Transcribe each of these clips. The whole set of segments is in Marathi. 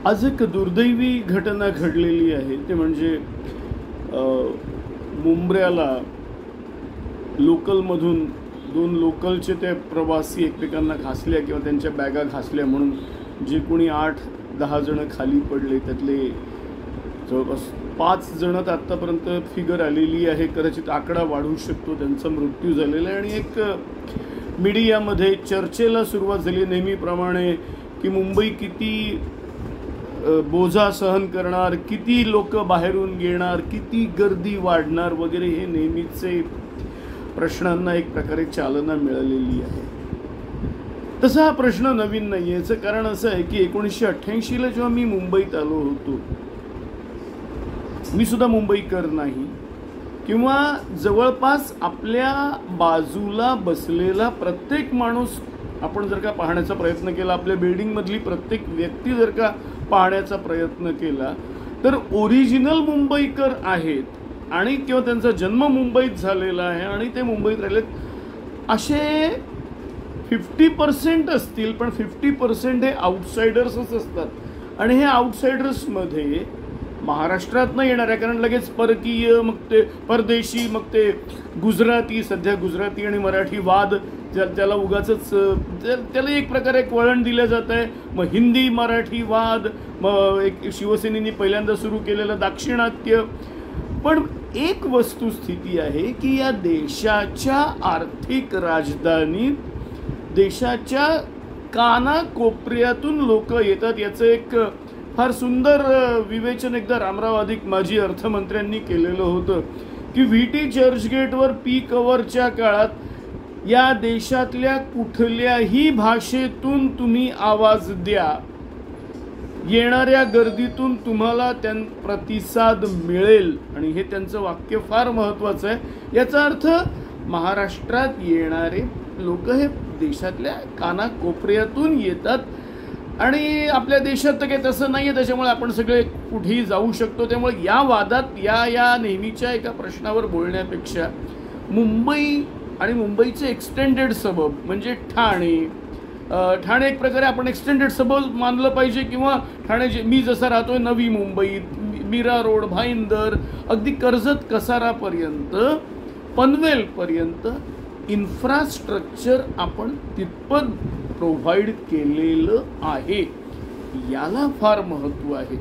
आज एक दुर्दैवी घटना घडलेली आहे ते म्हणजे मुंब्र्याला लोकलमधून दोन लोकलचे ते प्रवासी एकमेकांना घासल्या किंवा त्यांच्या बॅगा घासल्या म्हणून जे कोणी 8-10 जण खाली पडले त्यातले जवळपास 5 जण आत्तापर्यंत फिगर आलेली आहे, कदाचित आकडा वाढू शकतो, त्यांचा मृत्यू झालेला आहे. आणि एक मीडियामध्ये चर्चेला सुरुवात झाली नेहमीप्रमाणे की मुंबई किती बोजा सहन करणार, किती लोक बाहेरून येणार, किती गर्दी वाढणार वगैरे हे नेहमीचे प्रश्नांना एक प्रकारे चालना मिळालेली आहे. तसा हा प्रश्न नवीन नाही. याचं कारण असं आहे की 1988ला जेव्हा मी मुंबईत आलो होतो, मी सुद्धा मुंबईकर नाही किंवा जवळपास आपल्या बाजूला बसलेला प्रत्येक माणूस आपण जर का पाहण्याचा प्रयत्न केला, आपल्या बिल्डिंगमधली प्रत्येक व्यक्ती जर का पाहण्याचा प्रयत्न केला तर ओरिजिनल मुंबईकर आहेत आणि किंवा त्यांचा जन्म मुंबईत झालेला आहे आणि ते मुंबईत राहिलेत असे 50% असतील, पण 50% हे आउटसाइडर्सच असतात. आणि हे आउटसाइडर्समध्ये महाराष्ट्रात नाही येणार आहे, कारण लगेच परकीय, मग ते परदेशी, मग ते गुजराती, सध्या गुजराती आणि मराठी वाद त्याला उगाचच त्याला एक प्रकारे एक वळण दिलं जात आहे. मग हिंदी मराठी वाद, मग एक शिवसेनेने पहिल्यांदा सुरू केलेलं दाक्षिणात्य. पण एक वस्तुस्थिती आहे की या देशाच्या आर्थिक राजधानीत देशाच्या कानाकोपऱ्यातून लोक येतात. याचं एक फार सुंदर विवेचन एकदा रामराव अधिक माजी अर्थमंत्र्यांनी केलेलं होतं की व्हीटी चर्चगेटवर पीक अवरच्या काळात या देशातल्या कुठल्याही भाषेतून तुम्ही आवाज द्या, येणाऱ्या गर्दीतून तुम्हाला प्रतिसाद मिळेल. आणि हे त्यांचं वाक्य फार महत्त्वाचं आहे. याचा अर्थ महाराष्ट्रात येणारे लोक हे देशातल्या कानाकोपऱ्यातून येतात आणि आपल्या देशात तर काही तसं नाही आहे, त्याच्यामुळे आपण सगळे कुठेही जाऊ शकतो. त्यामुळे या वादात या नेहमीच्या एका प्रश्नावर बोलण्यापेक्षा मुंबई आणि मुंबईचे एक्सटेंडेड सबब म्हणजे ठाणे एक प्रकारे आपण एक्सटेंडेड सबब मानलं पाहिजे. किंवा ठाणे मी जसा राहतोय नवी मुंबईत, मीरा रोड, भाईंदर, अगदी कर्जत कसारापर्यंत, पनवेलपर्यंत इन्फ्रास्ट्रक्चर आपण तितपत प्रोव्हाइड केलेलं आहे. याला फार महत्त्व आहे.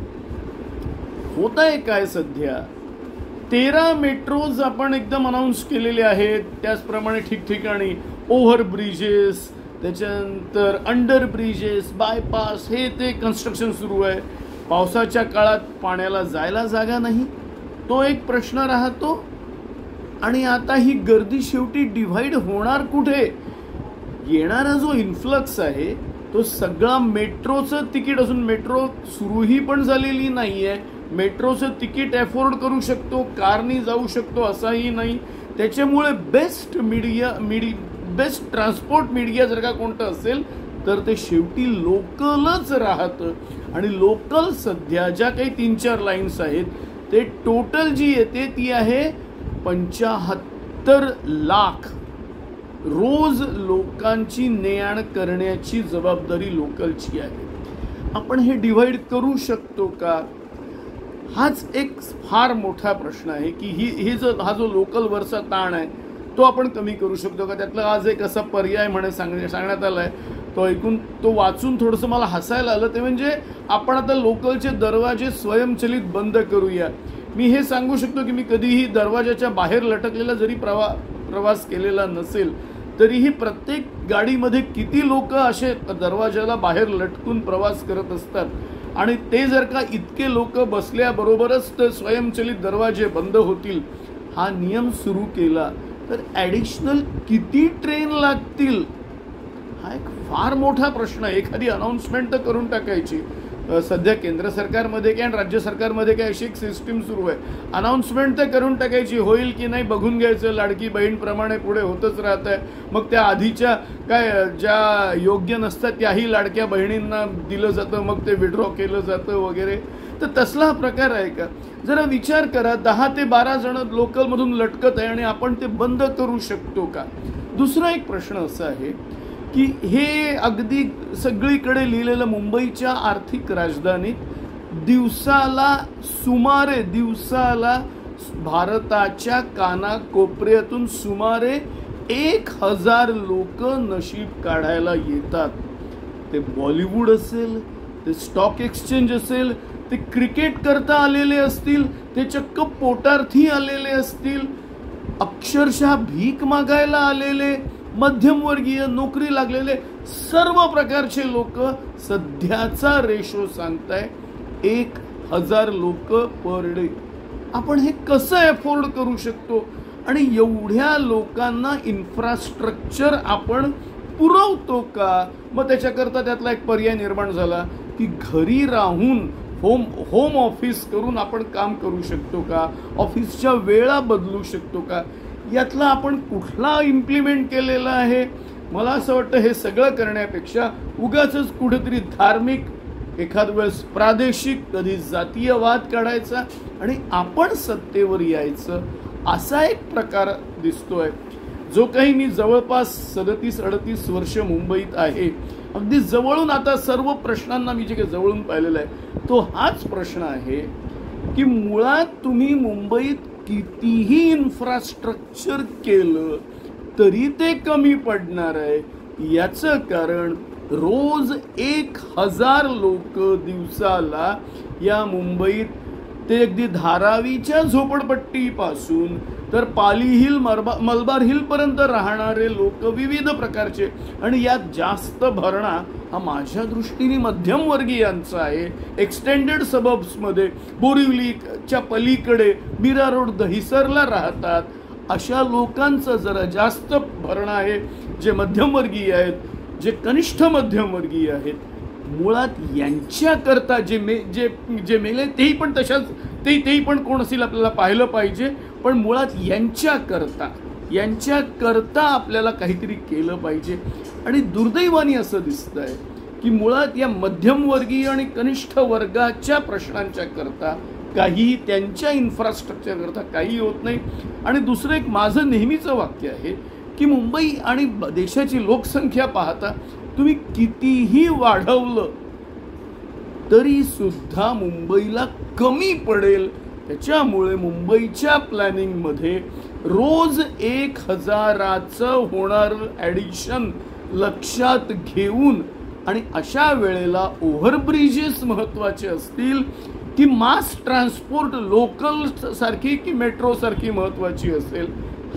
होत आहे काय, सध्या 13 मेट्रोज आपण एकदम अनाऊन्स केलेले आहेत. त्याचप्रमाणे ठिकठिकाणी ओव्हर ब्रिजेस, त्याच्यानंतर अंडर ब्रिजेस, बायपास, हे ते कन्स्ट्रक्शन सुरू आहे. पावसाच्या काळात पाण्याला जायला जागा नाही, तो एक प्रश्न राहतो. आणि आता ही गर्दी शेवटी डिव्हाइड होणार कुठे? येणारा जो इन्फ्लक्स आहे तो सगळा मेट्रोचं तिकीट असून मेट्रो सुरूही पण झालेली नाही आहे. मेट्रोचं तिकीट अफोर्ड करू शकतो, कारनी जाऊ शकतो असाही नाही. त्याच्यामुळे बेस्ट ट्रान्सपोर्ट मीडिया जर का कोणतं असेल तर ते शेवटी लोकलच राहतं. आणि लोकल सध्या ज्या काही 3-4 लाईन्स आहेत ते टोटल जी येते ती आहे 75 लाख. रोज लोकांची ने-आण करण्याची जबाबदारी लोकलची आहे. आपण हे डिव्हाइड करू शकतो का? हाच एक फार मोठा प्रश्न आहे की हा जो लोकलवरचा ताण आहे तो आपण कमी करू शकतो का? त्यातला आज एक असा पर्याय सांगण्यात आला आहे, तो ऐकून तो वाचून थोडंसं मला हसायला आलं. ते म्हणजे आपण आता लोकलचे दरवाजे स्वयंचलित बंद करूया. मी हे सांगू शकतो की मी कधीही दरवाजाच्या बाहेर लटकलेला जरी प्रवास केलेला नसेल तरीही प्रत्येक गाडीमध्ये किती लोक असे दरवाजाला बाहेर लटकून प्रवास करत असतात. आणि ते जर का इतके लोक बसल्याबरोबरच तर स्वयंचलित दरवाजे बंद होतील हा नियम सुरू केला तर ॲडिशनल किती ट्रेन लागतील हा एक फार मोठा प्रश्न आहे. एखादी अनाऊन्समेंट तर करून टाकायची. सध्या केंद्र सरकारमध्ये काय आणि राज्य सरकारमध्ये काय अशी एक सिस्टीम सुरू आहे. अनाऊन्समेंट तर करून टाकायची, होईल की नाही बघून घ्यायचं. लाडकी बहीणप्रमाणे पुढे होतच राहत आहे. मग त्या आधीच्या काय ज्या योग्य नसतात त्याही लाडक्या बहिणींना दिलं जातं, मग ते विड्रॉ केलं जातं वगैरे. तर तसला प्रकार आहे का? जरा विचार करा. 10 ते 12 जण लोकलमधून लटकत आहे आणि आपण ते बंद करू शकतो का? दुसरा एक प्रश्न असा आहे की हे अगदी सगळीकडे लिहिलेलं मुंबईच्या आर्थिक राजधानीत दिवसाला भारताच्या कानाकोपऱ्यातून सुमारे 1000 लोक नशीब काढायला येतात. ते बॉलिवूड असेल, ते स्टॉक एक्सचेंज असेल, ते क्रिकेट करता आलेले असतील, ते चक्क पोटार्थी आलेले असतील, अक्षरशः भीक मागायला आलेले, मध्यमवर्गीय, नोकरी लागलेले, सर्व प्रकारचे लोक. सध्याचा रेशो सांगताय 1000 लोक पर डे. आपण हे कसं अफोर्ड करू शकतो? आणि एवढ्या लोकांना इन्फ्रास्ट्रक्चर आपण पुरवतो का? मग त्याच्याकरता त्यातला एक पर्याय निर्माण झाला की घरी राहून होम ऑफिस करून आपण काम करू शकतो का? ऑफिसच्या वेळा बदलू शकतो का? यातला आपण कुठला इम्प्लिमेंट केलेला आहे? मला असं वाटतं हे सगळं करण्यापेक्षा उगाचच कुठेतरी धार्मिक, एखाद वेळेस प्रादेशिक, कधी जातीयवाद काढायचा आणि आपण सत्तेवर यायचं, असा एक प्रकार दिसतोय. जो काही मी जवळपास 37-38 वर्ष मुंबईत आहे, अगदी जवळून आता सर्व प्रश्नांना मी जे काही जवळून पाहिलेलं आहे तो हाच प्रश्न आहे की मुळात तुम्ही मुंबईत कितीही इन्फ्रास्ट्रक्चर केलं तरी ते कमी पडणार आहे. याचं कारण रोज 1000 लोक दिवसाला या मुंबईत, ते अगदी धारावीच्या झोपडपट्टीपासून तर पाली हिल, मलबार हिल पर्यंत राहणारे लोक विविध प्रकारचे. आणि यात जास्त भरणा हा माझ्या दृष्टीने मध्यमवर्गीयांचा आहे. एक्सटेंडेड सबब्समध्ये, बोरिवलीच्या पलीकडे, मीरा रोड, दहिसरला राहतात अशा लोकांचं जरा जास्त भरणा आहे. जे मध्यमवर्गीय आहेत, जे कनिष्ठ मध्यमवर्गीय आहेत, मुळात यांच्याकरता जे मेले तेही पण तशाच, तेही पण कोण असेल आपल्याला पाहिलं पाहिजे. पण मुळात यांच्याकरता आपल्याला काहीतरी केलं पाहिजे. आणि दुर्दैवाने असं दिसतंय की मुळात या मध्यमवर्गीय आणि कनिष्ठ वर्गाच्या प्रश्नांच्या करता काही, त्यांच्या इन्फ्रास्ट्रक्चर करता काही होत नाही. आणि दुसरं एक माझं नेहमीचं वाक्य आहे की मुंबई आणि देशाची लोकसंख्या पाहता तुम्ही कितीही वाढवलं तरी सुद्धा मुंबईला कमी पडेल. त्याच्यामुळे मुंबईच्या प्लॅनिंगमध्ये रोज 1000चं होणारं ॲडिशन लक्षात घेऊन, आणि अशा वेळेला ओव्हरब्रिजेस महत्त्वाचे असतील की मास ट्रान्सपोर्ट लोकल सारखी की मेट्रो सारखी महत्त्वाची असेल,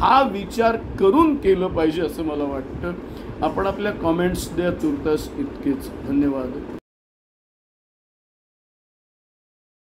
हा विचार करून केलं पाहिजे असं मला वाटतं. आपण आपल्या कॉमेंट्स द्या. तुर्तास इतकेच. धन्यवाद.